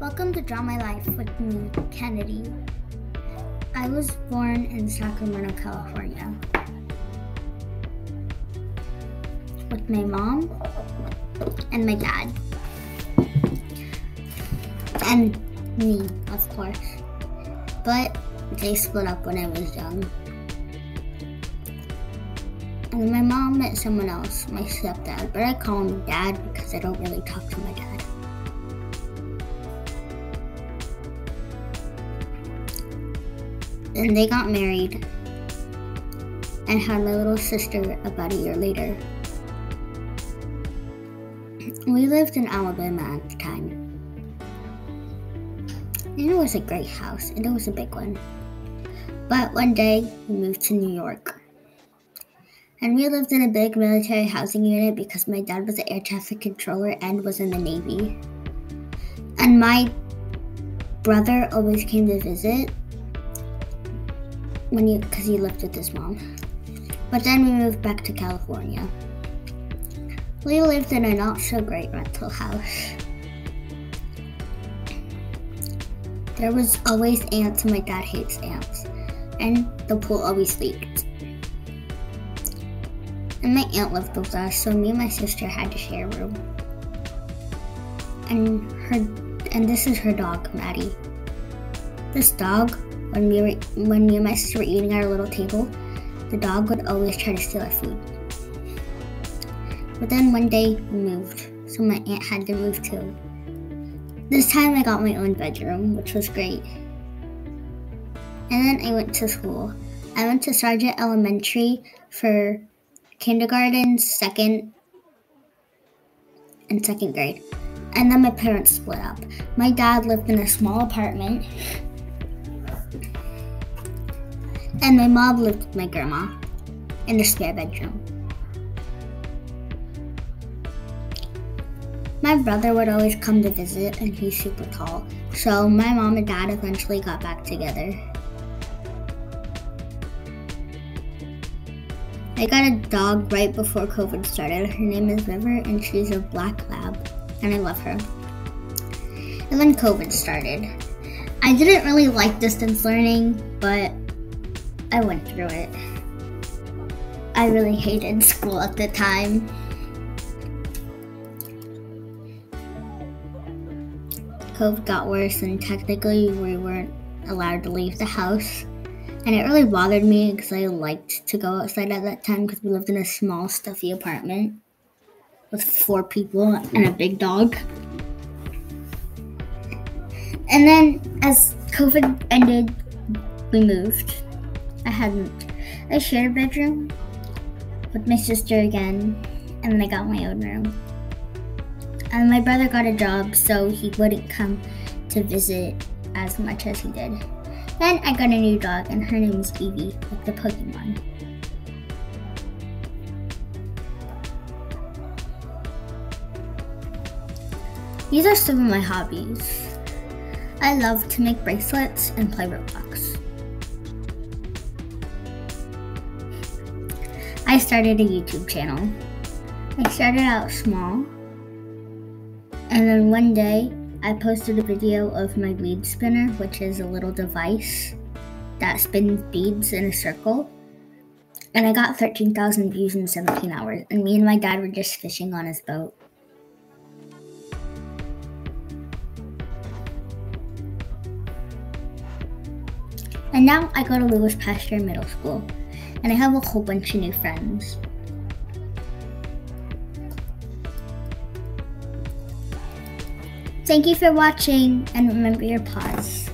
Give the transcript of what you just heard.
Welcome to Draw My Life with me, Kennedy. I was born in Sacramento, California, with my mom and my dad, and me, of course, but they split up when I was young. And my mom met someone else, my stepdad, but I call him Dad because I don't really talk to my dad. And they got married and had my little sister about a year later. We lived in Alabama at the time. And it was a great house, and it was a big one. But one day, we moved to New York. And we lived in a big military housing unit because my dad was an air traffic controller and was in the Navy. And my brother always came to visit because he lived with his mom. But then we moved back to California. We lived in a not so great rental house. There was always ants, and my dad hates ants. And the pool always leaked. And my aunt lived with us, so me and my sister had to share a room. And this is her dog, Maddie. This dog, when me and my sister were eating at our little table, the dog would always try to steal our food. But then one day we moved, so my aunt had to move too. This time I got my own bedroom, which was great. And then I went to school. I went to Sargent Elementary for kindergarten, second grade. And then my parents split up. My dad lived in a small apartment, and my mom lived with my grandma in the spare bedroom. My brother would always come to visit, and he's super tall. So my mom and dad eventually got back together. I got a dog right before COVID started. Her name is River, and she's a black lab, and I love her. And then COVID started. I didn't really like distance learning, but I went through it. I really hated school at the time. COVID got worse, and technically we weren't allowed to leave the house. And it really bothered me because I liked to go outside at that time because we lived in a small, stuffy apartment with 4 people and a big dog. And then as COVID ended, we moved. I shared a bedroom with my sister again, and then I got my own room. And my brother got a job, so he wouldn't come to visit as much as he did. Then I got a new dog, and her name is Evie, like the Pokemon. These are some of my hobbies. I love to make bracelets and play Roblox. I started a YouTube channel. I started out small, and then one day I posted a video of my bead spinner, which is a little device that spins beads in a circle. And I got 13,000 views in 17 hours, and me and my dad were just fishing on his boat. And now I go to Lewis Pasteur Middle School, and I have a whole bunch of new friends. Thank you for watching, and remember your paws.